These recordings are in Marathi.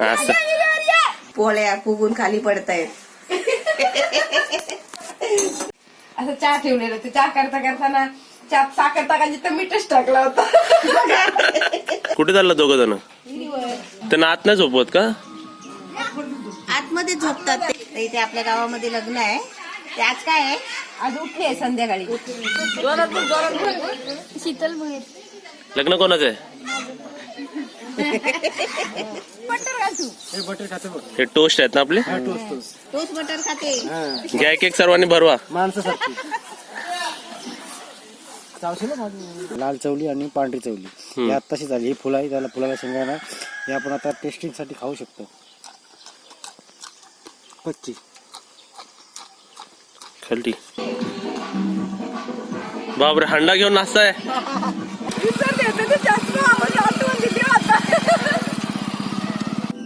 असं पोळ्या फुगून खाली पडतायत. असं चहा ठेवलेलं ते चहा करताना चहा साखर टाकायची तर मीठच टाकला होता. कुठे चालला दोघं जण? त्यांना आत नाही झोपवत का? आतमध्ये झोपतात ते. इथे आपल्या गावामध्ये लग्न आहे ते आज काय आहे? आज उठली आहे संध्याकाळी. शीतल भोईर. लग्न कोणाचं आहे? हे टोस्ट आहेत ना आपले. तोच बटर खाते. घ्या एक सर्वांनी भरवा. लाल चवली आणि पांढरी चवली ही आत्ताशी झाली. ही फुलं आहे, त्याला फुलाला शेंगाणा. हे आपण आता टेस्टिंग साठी खाऊ शकतो. कच्ची खालती बापरे, हंडा घेऊन नाचताय.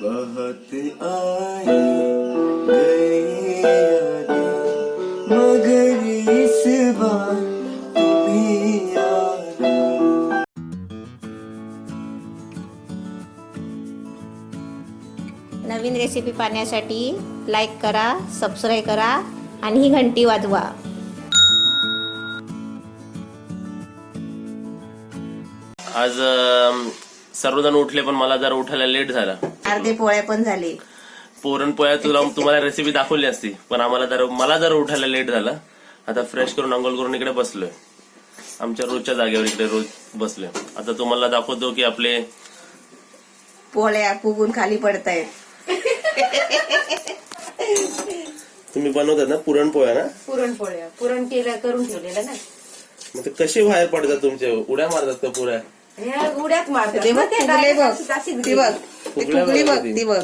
बहुत आए गए यादें मगर इस बार तुम्हें याद. नवीन रेसिपी पाहण्यासाठी लाईक करा, सबस्क्राईब करा आणि ही घंटी वाजवा. आज सर्वजण उठले पण मला जरा उठायला लेट झाला. अर्धे पोळ्या पण झाले. पुरणपोळ्या तुम्हाला रेसिपी दाखवली असती पण मला जरा उठायला लेट झाला. आता फ्रेश करून अंघोळ करून इकडे बसलोय. आमच्या रोजच्या जागेवर इकडे रोज बसलोय. आता तुम्हाला दाखवतो की आपले पोळ्या फुगून खाली पडतायत. तुम्ही बनवतात ना पुरणपोळ्या ना? पुरणपोळ्या पुरण केलं करून ठेवलेलं ना. मग ते कसे बाहेर पडतात तुमचे? उड्या मारतात का पुऱ्या? ह्या उड्यात मारतात. ते बघ, ते फुगले बघ. अशीच ती बघ, ती फुगली बघ, ती बघ.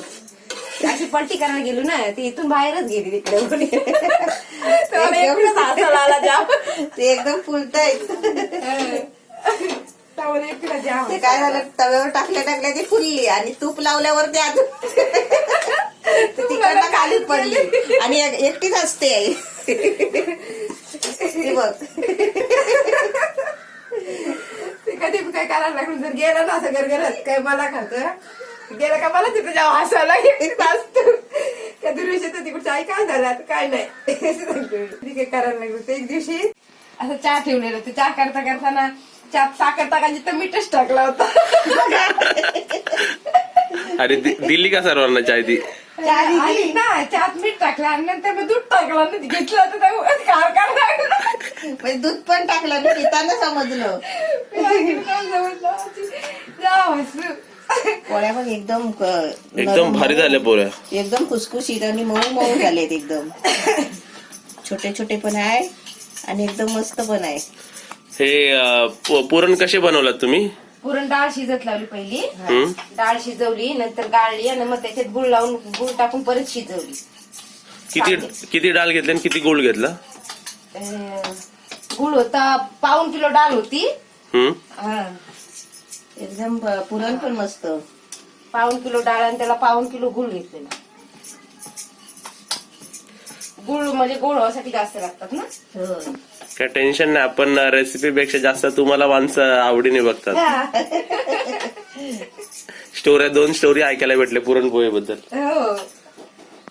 अशी पलटी करायला गेलो ना ती इथून बाहेरच गेली तिकडे. तेव्हा एकटंच हसायला आला जाम. ते एकदम फुलतायत. तेव्हा एकटीला जाम. ते काय झालं, तव्यावर टाकल्या ती फुलली आणि तूप लावल्यावर ते अजून तिकडनं खाली पडली आणि एकटीच असते. ती बघ. ते कधी काय करायला लागलं जर गेलं ना असं गरगरत काय मला खातं गेलं का मला तिथे जावं हसायला एकटीच असतो. त्या दिवशी तर तिकडच्या आई काय झालं आता काय नाही काय करायला लागलं. ते एक दिवशी असं चहा ठेवलेलं ते चहा करताना चहा साखर टाकायची तर मीठच टाकला होता. अरे दिली का सर्वांना चाय ती? आली ना चहात मीठ टाकलं आणि नंतर मग दूध टाकलं आणि घेतलं होतं कार लागलं. म्हणजे दूध पण टाकलं ना, पिताना समजलं. पोळ्या पण एकदम भारी झाल्या पोळ्या. एकदम खुसखुशीत आणि मऊ मऊ झालेत एकदम. छोटे छोटे पण आहे आणि एकदम मस्त पण आहे. हे पुरण कसे बनवलात तुम्ही? पुरण डाळ शिजत लावली पहिली. हम्म? डाळ शिजवली नंतर गाळली आणि मग त्याच्यात गुळ लावून गुळ टाकून परत शिजवली. किती डाळ घेतली आणि किती गुळ घेतला? गुळ होता 1.5 किलो डाळ होती. हम्म? एकदम पुरण पण मस्त. 1.5 किलो डाळ आणि त्याला 1.5 किलो गुळ घेतलेला. गुळ म्हणजे गोड होण्यासाठी जास्त लागतात ना. हो. काय टेन्शन नाही. आपण रेसिपी पेक्षा जास्त तुम्हाला माणसं आवडीने बघतात. 2 स्टोरी ऐकायला भेटले पुरणपोळी बद्दल. हो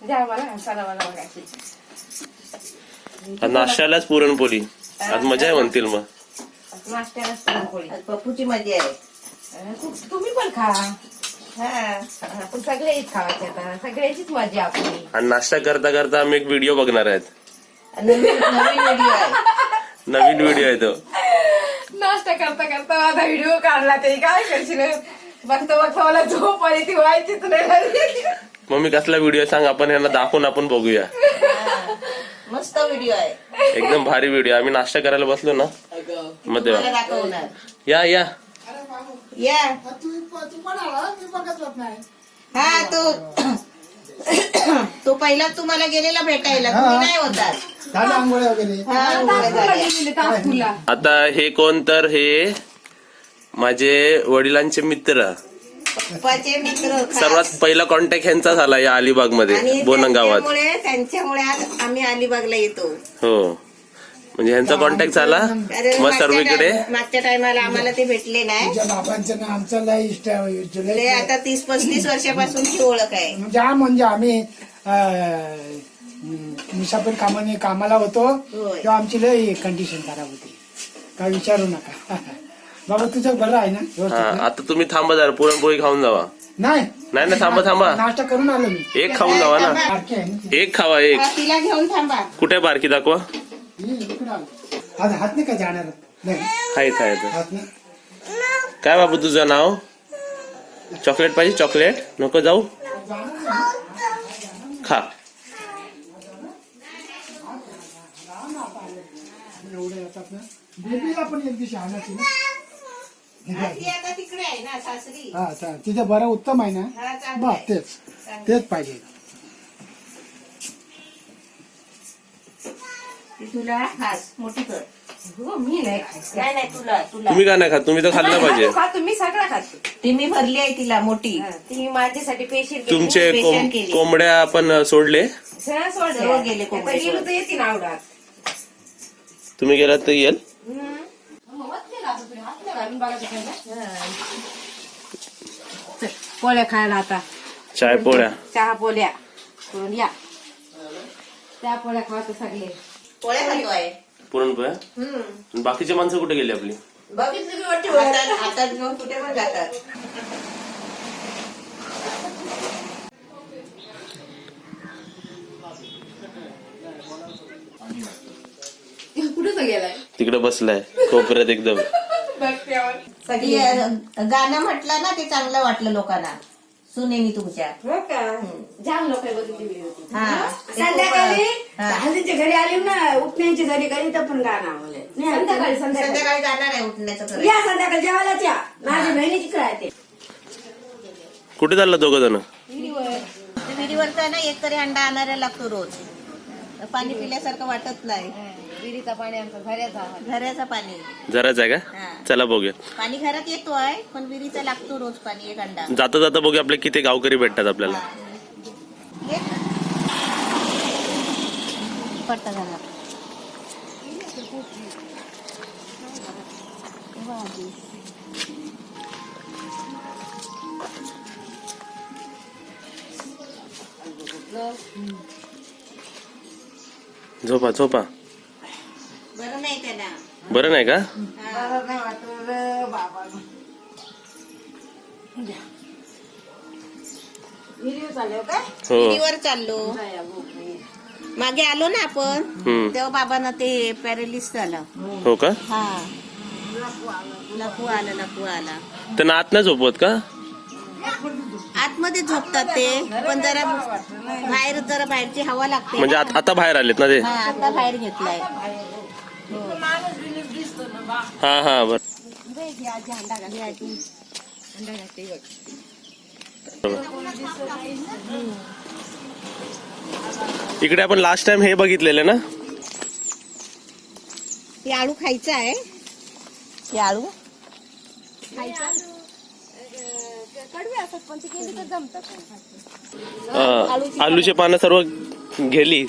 द्या मला हसायला मला बघायची. नाश्त्यालाच पुरणपोळी आज मजा आहे म्हणतील मग. नाश्त्याला पुरणपोळी आज पप्पूची मजा आहे. तुम्ही पण खा. आपण सगळेच खावायचे आता सगळ्याचीच मजा आपली. आणि नाश्ता करता करता आम्ही एक व्हिडिओ बघणार आहेत. नवीन व्हिडिओ आहे. नवीन व्हिडिओ आहे तो. नाश्ता करता करता माझा व्हिडिओ काढला ते काय करशील बघता मला झोप आली ती व्हायचीच नाही. मम्मी कसला व्हिडिओ सांग, आपण यांना दाखवून आपण बघूया. मस्त व्हिडिओ आहे. एकदम भारी व्हिडिओ. आम्ही नाश्ता करायला बसलो ना मग मला तेव्हा दाखवणार. या या हा तो पहिला तुम्हाला गेलेला भेटायला, तुम्ही नाही होतात. हा, आंघोळ्या झाल्या. आता हे कोण तर हे माझे वडिलांचे मित्र. पप्पाचे मित्र खास. सर्वात पहिला कॉन्टॅक्ट ह्यांचा झाला या अलिबाग मध्ये आणि बोनंग गावात. त्यांच्यामुळे आज आम्ही अलिबागला येतो. हो म्हणजे ह्यांचा कॉन्टॅक्ट झाला अरे मग सर्वीकडे मागच्या टायमाला आम्हाला ते भेटले नाही. तुझ्या बाबांचं ना आमचं लय इष्ट आहे. ते आता 30-35 वर्षापासूनची ओळख आहे. म्हणजे आम्ही मुसाफिर कामाला होतो होय. तेव्हा आमची लय कंडिशन खराब होती. काय विचारू नका. बाबा तुझं बरं आहे ना हा व्यवस्थित ना? आता तुम्ही थांबा जरा पुरणपोळी खाऊन जावा. नाही नाही ना थांबा नाश्ता करून आलो मी. एक खाऊन जावा ना. बारकी आहे ना ती. एक खावा एक. हा, तिला घेऊन थांबा. कुठे बारकी दाखवा. ही इकडं आलो. आज हात नाही का जाणार नाही हाय हात नाही. काय बाबू तुझं नाव. चॉकलेट पाहिजे चॉकलेट. नको जाऊ खा. एवढे येतात ना. बेबीला पण एक दिवशी आणायची ना. ती आता तिकडे आहे ना सासरी. हा तिथे बरं उत्तम आहे ना. हा, चांगलं बस आहे. तेच पाहिजे. ती तुला खास मोठी कर. हो, मी नाही खायचं. नाही तुला तुम्ही का नाही खात. तुम्ही तर खाल्लं पाहिजे. खातो मी सगळं खातो. ती मी भरली आहे तिला मोठी. ती माझ्यासाठी पेशंट तुमचे पेशंट केली. कोंबड्या आपण सोडले. सर्व गेले कोंबडे गेलो तर येते ना आवडात. तुम्ही गेलात तर येईल. पोळ्या खायला आता. चाय पोळ्या. चहा पोळ्या करून या. त्या पोळ्या खातो सगळे. पोळ्या खातोय. पुरणपोळ्या. बाकीचे माणसं कुठे गेली आपली. बघितलं की वाटतं हातात घेऊन कुठे पण जातात. कुठं गेलाय तिकडे बसलाय कोपऱ्यात एकदम. सगळी गाणं म्हटलं ना ते चांगलं वाटलं लोकांना. सुनेनी तुमच्या. हो का जाम लोक बघितली व्हिडिओ. हा संध्याकाळी हा. हल्दीच्या घरी आली ना उपण्यांच्या घरी घरी तर पण गाणं आवडलं. संध्याकाळी संध्याकाळी जाणार आहे उठण्याचं करायचं. या संध्याकाळी जेवायलाच या. माझी बहिणीची काय ते कुठे चालला दोघं जण. विहिरीवरचा ना एक तरी अंडा आणायला लागतो रोज. पाणी पिल्यासारखं वाटत नाही. विहिरीचा पाणी आमचा झऱ्याचा. घराचं पाणी. जराच आहे का. हा. चला बघूया. पाणी घरात येतोय पण विहिरीचा लागतो रोज पाणी एक अंडा. जाता जाता बघूया आपले किती गावकरी भेटतात आपल्याला. पडता झाला. झोपा झोपा. बरं नाही त्याला. बरं नाही का. नाही वाटत बाबा. व्हिडिओ चालव काय हो. विहिरीवर चाललो. मागे आलो ना आपण हम्म. तेव्हा बाबांना ते पॅरालिस झालं. हो का. हा लकू आला. त्यांना आत नाही झोपवत का. आतमध्ये झोपतात ते पण जरा बाहेरची हवा लागते. म्हणजे आता बाहेर आलेत ना ते. हा आता बाहेर घेतलाय. हा बर. इकडे आपण लास्ट टाइम हे बघितलेलं ना. ते आळू खायचं आहे. ते आळू आलूचे पानं सर्व गेली.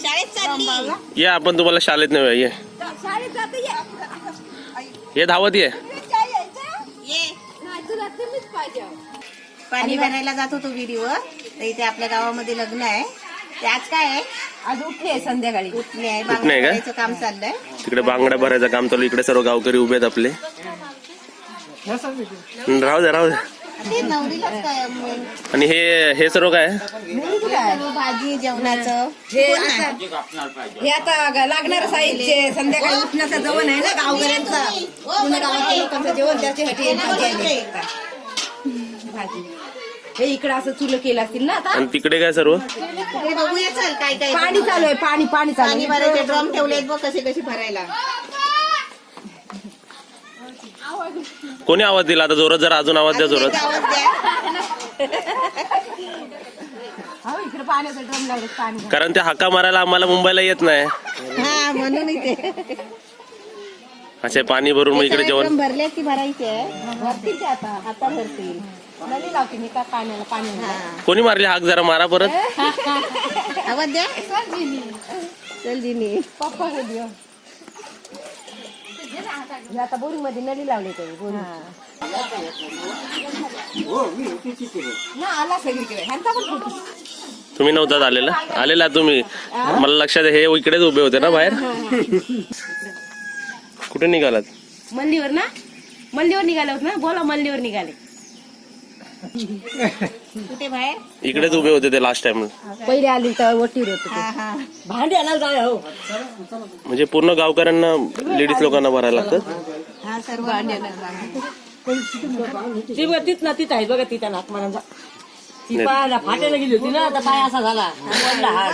शाळेत चालली. ये आपण तुम्हाला शाळेत नाही ये. ये धावत ये. ये पाणी भरायला जात होतो विहिरीवर. तर इथे आपल्या गावामध्ये लग्न आहे. ते आज काय आहे. आज उठली आहे संध्याकाळी. उठणे आहे. उठणे आहे का? बांगड्याचं काम चाललंय. तिकडे बांगड्या भरायचं काम चालू. इकडे सर्व गावकरी उभे आहेत आपले. राहू द्या. ते नवरीलाच काय आणि हे सर्व काय. भाजी जेवणाचं. हे आता लागणार साहित्य संध्याकाळी उठण्याचं जेवण आहे ना गावकऱ्यांचा. पुणे गावातल्या लोकांचं जेवण त्याच्यासाठी भाजी. हे इकडे असं चुलं केलं असतील ना आता. आणि तिकडे काय सर्व. ते बघूया चल काय काय. पाणी चालू आहे. पाणी पाणी चालू भरायचे ड्रम ठेवलेत बघ कसे भरायला. कोणी आवाज दिला आता जोरात. जरा अजून आवाज द्या जोरात. आवाज द्या. इकडे पाण्याचं ड्रम लागलं पाणी. कारण ते हाका मारायला आम्हाला मुंबईला येत नाही. हा म्हणून इथे असे पाणी भरून मग इकडे जेवण. भरले की भरायचे. भरतील ते आता भरतील. नदी लावते मी का पाण्याला पाणी कोणी मारली हाक जरा मारा परत. आवाज द्या. चल जिनी. पप्पा दियो आता बोरिंग मध्ये नली लावली बोरिंग ना आला सगळीकडे ह्यांचा पण फोटो. तुम्ही नव्हतात आलेला तुम्ही. मला लक्षात आहे, हे इकडेच उभे होते ना बाहेर. कुठे निघालात? मल्लीवर ना मल्लीवर निघाले होत ना. बोला मल्लीवर निघाले. कुठे बाहेर? इकडेच उभे होते ते लास्ट टाइम. पहिले आली तर ओटीवर होते हा हा. भांडी आणायला जाऊया हो. म्हणजे पूर्ण गावकऱ्यांना लेडीज लोकांना भरायला लागतात. हा सर्व ती तिथ ना तिथं आहे बघा तिथं नागमानाचा. ती पायाला फाटायला गेली होती ना. आता पाय असा झाला पडला हाड.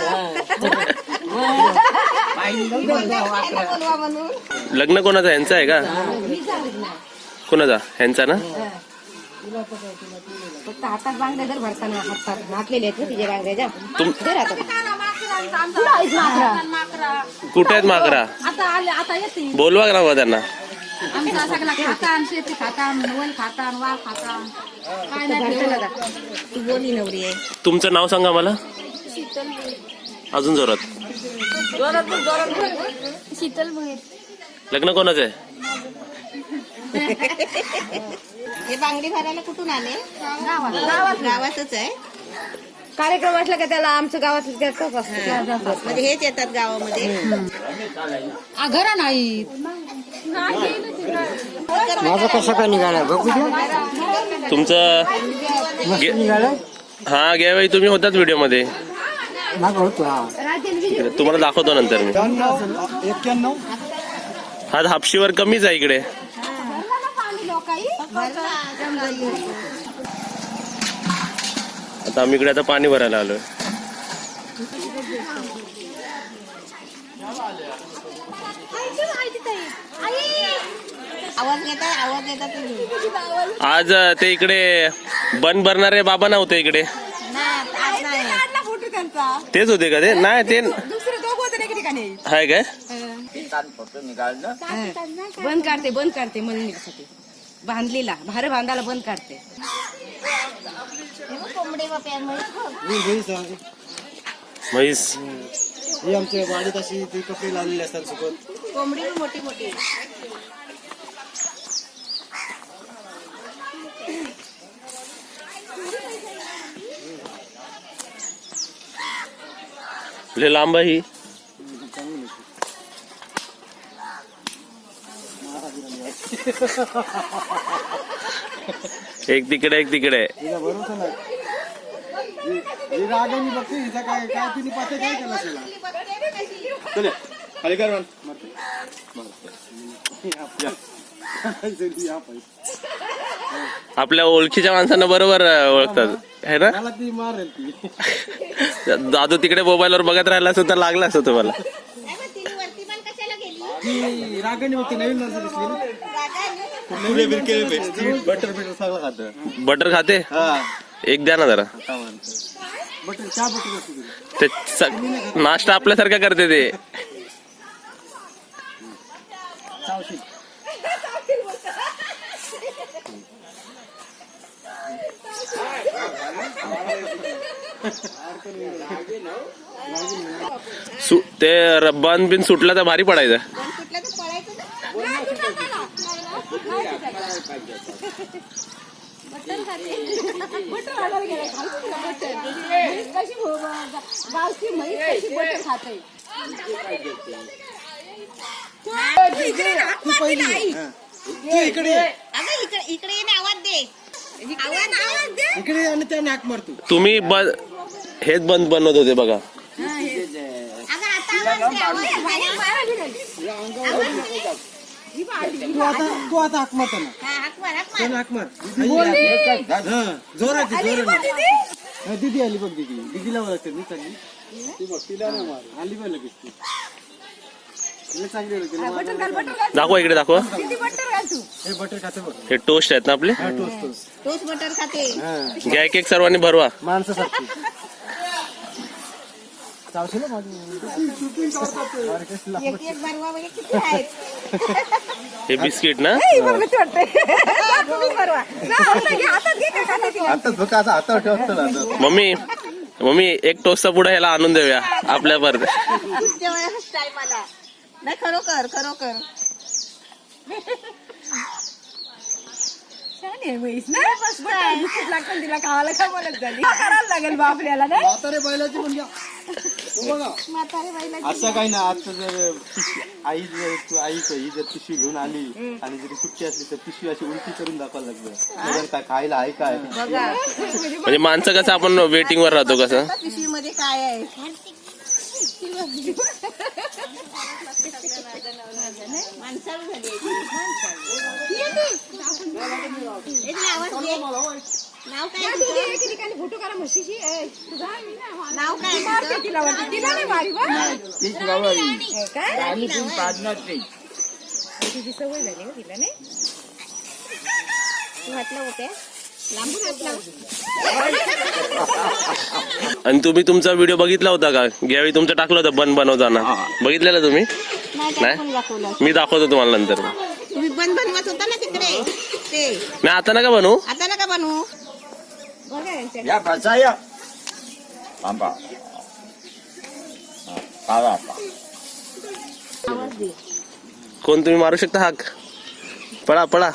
बोलवा म्हणून. लग्न कोणाचं ह्यांचं आहे का? कोणाचा? ह्यांचा ना. फक्त हातात बांगड्या जर भरताना हातात नाचलेले आहेत ना तिच्या बांगड्याच्या. तुम- जर हातात. पुढं आहेत माकरा. कुठे आहेत माकरा? आता आले आता येते. बोलवा ना बा त्यांना. आमचा सगळा खातान शेती खातान वल खातान वाल खातान काय नाही ठेवलं. तू बोली नवरी आहे. तुमचं नाव सांगा मला अजून जोरात. शीतल भोईर. लग्न कोणाचं आहे? हे बांगडी भरायला कुठून आले? गावातच आहे. कार्यक्रम असला का त्याला आमच्या गावात करतच असतं. म्हणजे हेच येतात गावामध्ये. घरा नाही माझं कसं काय निघाला बघू द्या. तुमचं निघालं हा घ्या बाई, तुम्ही होतात व्हिडिओ मध्ये. मागं होतो हा. तुम्हाला दाखवतो नंतर मी. 91. हा हापशीवर कमीच आहे इकडे. आता आम्ही इकडे आता पाणी भरायला आलोय. आवाज येतात तुम्ही. आज ते इकडे बन भरणारे बाबा नव्हते इकडे. आज नाही. फोटो त्यांचा. तेच होते का ते? नाही ते दुसरे दोघं होते ना ठिकाणी. आहे काय? बंद काढते मंदिरासाठी. बांधलेला भार बांधायला बंद काढते. कोंबडे बाप्या म्हैस. ही आमच्या वाडीत अशी ती कपडे लावलेली असतात सोबत. कोंबडी पण मोठी मोठी. लय लांब आहे ही. एक तिकडे एक तिकडे. तिला भरोसा नाही. ही रागाने बघते हिचा काय काय तिने पाहते काय केलं असेल. आपल्या ओळखीच्या माणसांना बरोबर ओळखतात है ना. मला ती मारेल ती. दादू तिकडे मोबाईलवर बघत राहिला असतो तर लागला असतो तुम्हाला. वरती पण कशाला गेली? ती रागाने बघते नवीन माणसं दिसली ना. बटर बिटर सगळं खातं. बटर खाते? हा एक द्या ना जरा. बटर चहा बटर असते तिला. ते नाश्ता आपल्यासारखा करते ते. चावशील. ते बन बिन सुटला तर भारी पडायचं. कुठल्या तर पळायचं ना. तू पहिली. तू इकडे अगं इकडे येणे आवाज दे. आवाज दे. इकडे आणि त्या नाक मारतो. तुम्ही हेच बंद बनवत होते बघा. अगं आता आवाज दे. तू आता हाक मारतो ना. हा, हाक मार, हाक त्या मार. नाक मार. हा जोरात जोरात. दीदी आली बघ. दीदीला ओळखते मी चांगली. ती बघ तिला नाही मार. आली बघ लगेच ती. तिला चांगली ओळखते. दाखवा इकडे दाखवा. हे बटर खाते बघ. हे टोस्ट आहेत ना आपले. हा टोस्ट टोस्ट. तोच बटर खाते. हा घ्या एक एक सर्वांनी भरवा. माणसासारखी. चावशील माझी एक एक बरवा म्हणजे किती आहेत हे बिस्किट ना आताच बघ असं हातावर ठेवतो ना आता. मम्मी एक टोस्टचा पुढे ह्याला आणून देऊया आपल्या परत टायमाला नाही खरोखर खरोखर तिला खावायला का बोलत झाली करायला लागेल बा आपल्याला नाही म्हातारे बैलाची पण घ्या. तू बघा म्हातारे बाईला असं काही ना आता जर आई जर पिशवी घेऊन आली आणि जरी सुट्टी असली तर पिशवी अशी उलटी करून दाखवायला लागलं काय खायला आहे काय बघा म्हणजे माणसं कसं आपण वेटिंग वर राहतो कसं पिशवी मध्ये काय आहे माणसाला झाली नाव काय फोटो करा म्हशीची नाव काय तिला वाटतं तिला नाही मारी तिची सवय झाली हो तिला नाही तू घातलं होते लांबून घातलं आणि तुम्ही तुमचा व्हिडिओ बघितला होता का यावेळी तुमचं टाकलं होतं बन बनवताना बघितलेलं तुम्ही नाही दाखवलं मी दाखवतो तुम्हाला नंतर तुम्ही बन बनवत होता ना तिकडे ते नाही आता नका बनवू आता नका बनवू या बसा या आंबा पावा कोण तुम्ही मारू शकता हाक पळा पळा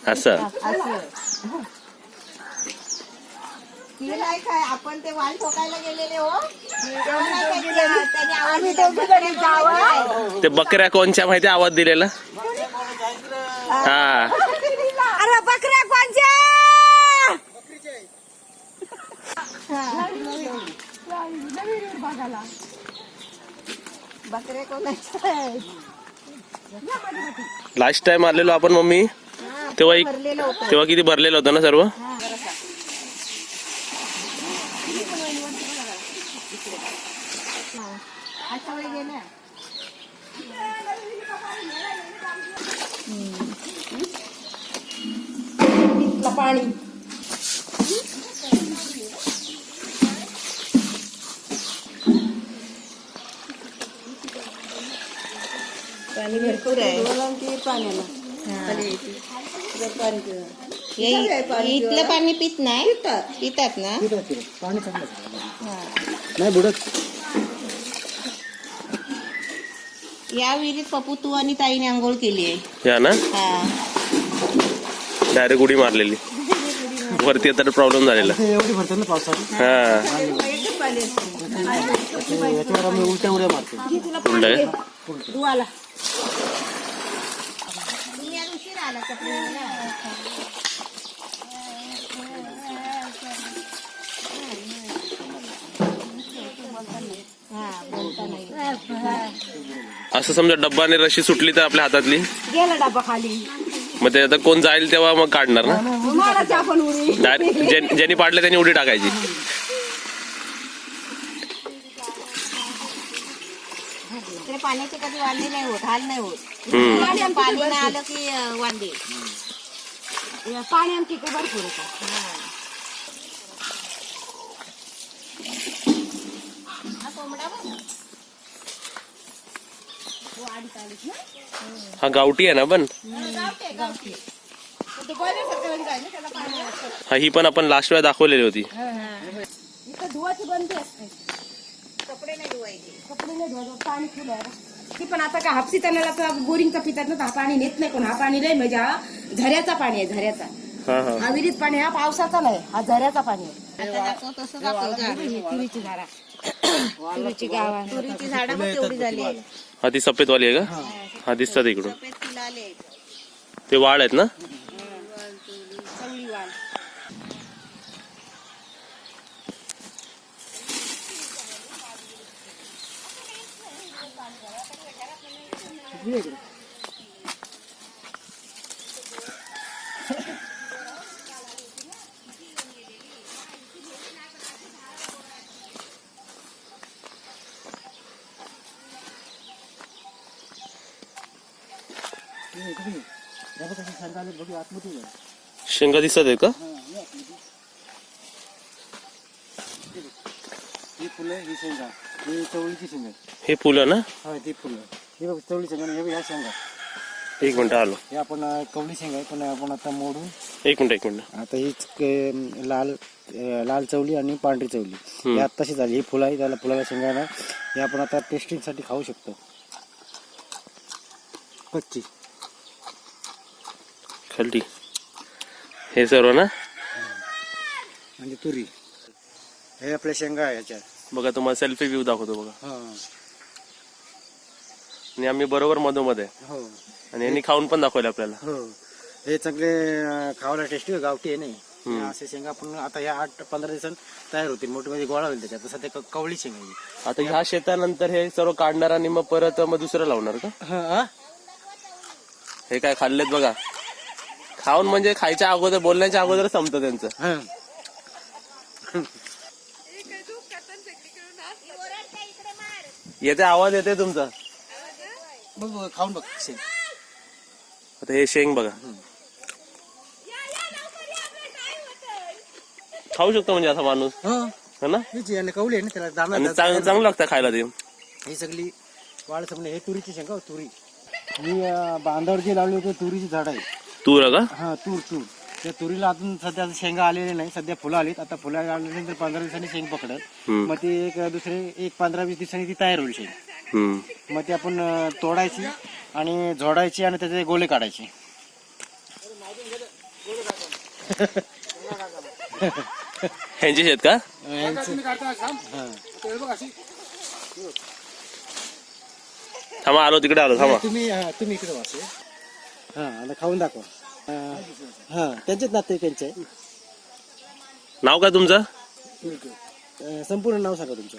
असं असं ती नाही काय आपण ते वाल ठोकायला गेलेले हो ते बकऱ्या कोणच्या माहिती आवाज दिलेला हा अरे बकऱ्या कोणच्या बकरे कोणाचे लास्ट टाइम आलेलो आपण मम्मी तेव्हा किती भरलेलं होतं ना सर्व पाणी पाणी भरपूर आहे इथलं पाणी पित नाही पितात ना पाणी चांगलं नाही बुडत या विहिरीत पप्पू तू आणि ताईने आंघोळ केली आहे या ना हा डायरेक्ट उडी मारलेली वरती आता प्रॉब्लेम झालेला एवढी भरते ना पावसात हा याच्यावर आम्ही उलट्या उड्या मारतो उलटं दुवाला तुम्ही आज उशीर आला कपडे घालायला. हा बोलता नाही असं समजा डब्बाने रशी सुटली तर आपल्या हातातली गेला डबा खाली मग ते आता कोण जाईल तेव्हा मग काढणार ना मारायची आपण उडी डायरेक्ट ज्यांनी पाडलं त्यांनी उडी टाकायची इकडे पाण्याचे कधी वांदे नाही होत हाल नाही होत पाणी नाही आलं की वांदे पाणी आमची इकडे भरपूर होतं हा गावठी आहे ना पण हा ही पण आपण लास्ट वेळा दाखवलेली होती इथं धुवाची बंदी असते कपडे नाही धुवायचे कपडे नाही धुवायचं पाणी फुल आहे ती पण आता का हापसी तणाला बोरिंगचा पितात ना तर हा पाणी नेत नाही कोण हा पाणी नाही म्हणजे हा झऱ्याचा पाणी आहे झऱ्याचा हा हा हा विहिरीत पाणी हा पावसाचा नाही हा झऱ्याचा पाणी आहे आता दाखव तसं दाखव तुरीची झाडा तुरीची गावा तुरीची झाडं मग तेवढी झाली हा ती सफेद वाली आहे का हा दिसतात इकडून सफेद फुलं आले ते वाळ आहेत ना चवळी वाल शेंगा आले बघू आतमध्ये जा. शेंगा दिसत आहे का? ही फुलं ही शेंगा ही चवळीची शेंगा आहे. हे फुलं ना? हा ती फुलं ही बघ चवळी शेंगा आणि हे बघ ह्या शेंगा. एक मिनिट आलो. हे आपण कवळी शेंगा आहे पण आपण आता मोडून एक मिनिट. आता हीच लाल चवली आणि पांढरी चवली ही आत्ताशी झाली. ही फुलं आहे त्याला फुलाला शेंगा आहे ना हे आपण आता टेस्टिंग साठी खाऊ शकतो. कच्ची खालती हे सर्व ना? म्हणजे तुरी हे आपल्या शेंगा आहे ह्याच्यात. बघा तुम्हाला सेल्फी व्ह्यू दाखवतो बघा. हा आणि आम्ही बरोबर मधोमध आहे हो आणि यांनी खाऊन पण दाखवले आपल्याला. हो हे चांगले खावायला टेस्टी गावठी आहे नाही. असे शेंगा आपण आता या 8-15 दिवसांत तयार होतील मोठे मध्ये गोळा होईल त्याच्यात. तसं ते कवळी शेंगा आहे. आता ह्या शेतानंतर हे सर्व काढणार आणि मग परत मग दुसरं लावणार का? हा हे काय खाल्लेत बघा. खाऊन म्हणजे खायच्या अगोदर बोलण्याच्या अगोदर संपतं त्यांचं. हा येते आवाज येते तुमचा. बघ खाऊन बघ शेंग. आता हे शेंग बघा. खाऊ शकतो म्हणजे असा माणूस है ना? हीच आणि कवळी आहे ना त्याला आणि दाणा चांगलं लागतं खायला ते. ही सगळी वाळ समजा हे तुरीची शेंगा तुरी. मी बांधावर जे लावली होती तुरीची झाड आहे. तूर का? हा तूर त्या तुरीला अजून सध्या शेंगा आलेले नाही. सध्या फुलं आलीत. आता फुलं आल्यानंतर 15 दिवसांनी शेंग पकडत मग ती एक 15-20 दिवसांनी ती तयार होईल शेंग. मग ती आपण तोडायची आणि झोडायची आणि त्याचे गोले काढायचे. ह्यांची शेत का? थांबा आलो तिकडे आलो थांबा. तुम्ही इकडे वाचे. हा आता खाऊन दाखवा. हा त्यांचेच नाते त्यांचे. नाव काय तुमचं? संपूर्ण नाव सांगा तुमचं.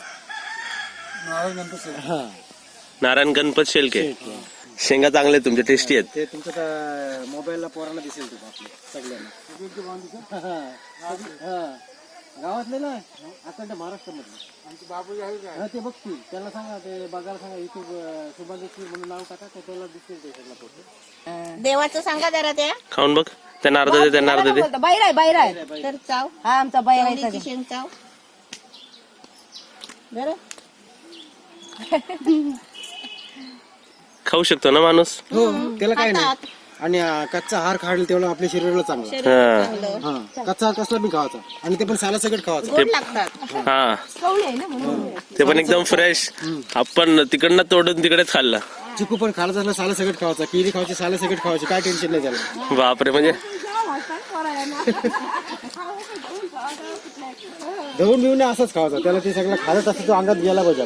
हा नारायण गणपत शेलके. शेंगा चांगले आहेत तुमचे, टेस्टी आहेत. ते तुमच्या मोबाईलला पोरांना दिसेल तुम्ही आपल्या सगळ्यांना. हा गावातले ना अखंड महाराष्ट्रामधले आमचे बाबू आहे ते बघतील. त्यांना सांगा ते बघायला सांगा. युट्यूब सुभादेवी म्हणून नाव टाका ते त्याला दिसतील ते सगळं फोटो. देवाचं सांगा जरा त्या. खाऊन बघ. त्यांना अर्धा दे त्यांना अर्धा दे. बाहेर आहे तर चाव हा आमचा बाहेर चवळीची शेंग चाव बरं. खाऊ शकतो ना माणूस? हो त्याला काय नाही. आणि कच्चा हार खाल तेवढा आपल्या शरीराला चांगला. हा हा कच्चा हार कसला बी खावायचा आणि ते पण सालासकट खावायचा. गोड लागतात. हा कवळी आहे ना म्हणून. ते पण एकदम फ्रेश. आपण तिकडनं तोडून तिकडेच खाल्ला. चिकू पण खायला झाला सालासकट खावायचा. केळी खावायची सालासकट खावायची. काय टेन्शन नाही त्याला. बापरे. म्हणजे धवून बिवून असंच खावायचा. त्याला ते सगळं खायचं असतं तो अंगात गेला पाहिजे.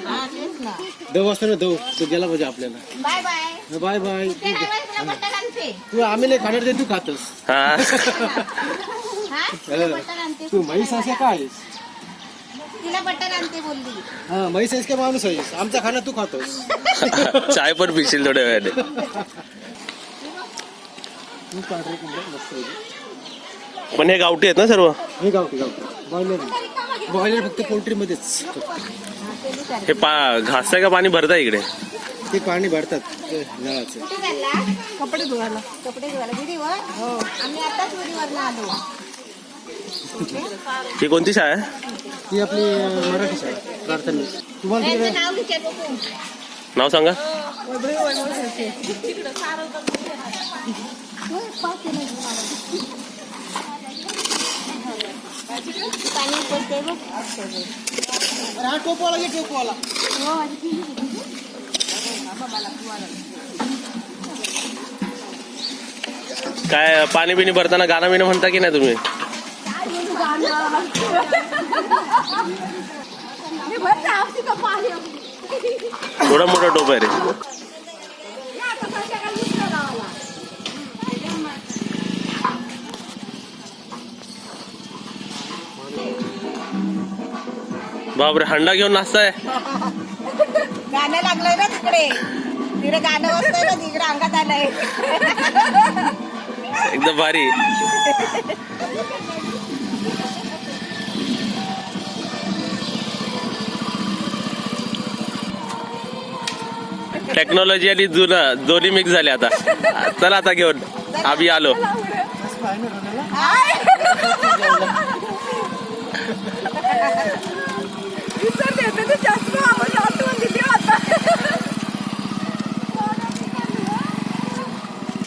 दव असतो ना दव तो गेला पाहिजे आपल्याला. Bye bye. Bye bye. Butter आणते. तू आम्ही नाही खाणार ते तू खातोस. हा बटर आणते. तू म्हैस असे काय आहेस? तिला बटर आणते बोलली. हा म्हैस आहेस का माणूस आहेस? आमचा खाणं तू खातोस. चाय पण पिशील थोड्या वेळाने. तू पांढरे कोंबडे मस्त आहे. पण हे गावठी आहेत ना सर्व? हे गावठी बॉयलर फक्त पोल्ट्री मध्येच. हे घासताय का पाणी भरताय इकडे? ते पाणी भरतात नळाचं. कुठे चालला? कपडे धुवायला. कपडे धुवायला विहिरीवर. हो आम्ही आताच विहिरीवर आलो. ही कोणती शाळा आहे? ती आपली मराठी शाळा प्रार्थना. तुम्हाला तिकडे नाव विचार बघू. नाव सांगा. पाणी पडते बघ. हा टोपवाला घे टोपवाला. काय पाणी बिणी भरताना गाणं बिणं म्हणता की नाही तुम्ही? थोडा मोठा टोप आहे रे. बापरे हंडा घेऊन नाचताय. गाणं लागलंय ना तिकडे. तिकडे गाणं वाजतंय ना तिकडे अंगात आलंय. एकदम भारी. टेक्नॉलॉजी आणि जुना दोन्ही मिक्स झाले आता. चला आता घेऊन. आम्ही आलो.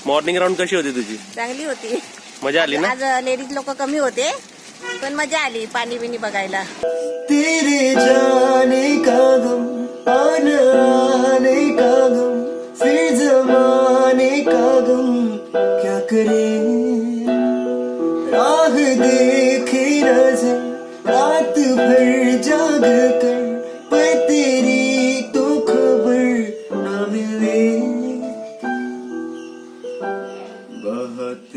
मॉर्निंग राऊंड कशी होती तुझी? चांगली होती. मजा आली ना? आज लेडीज लोक कमी होते पण मजा आली पाणी बिनी बघायला. तेरे जाने का गम आने आने का गम फिर जमाने का गम क्या करे राह देखे नजर रात भर जाग कर पर तेरी तो खबर ना मिले बहुत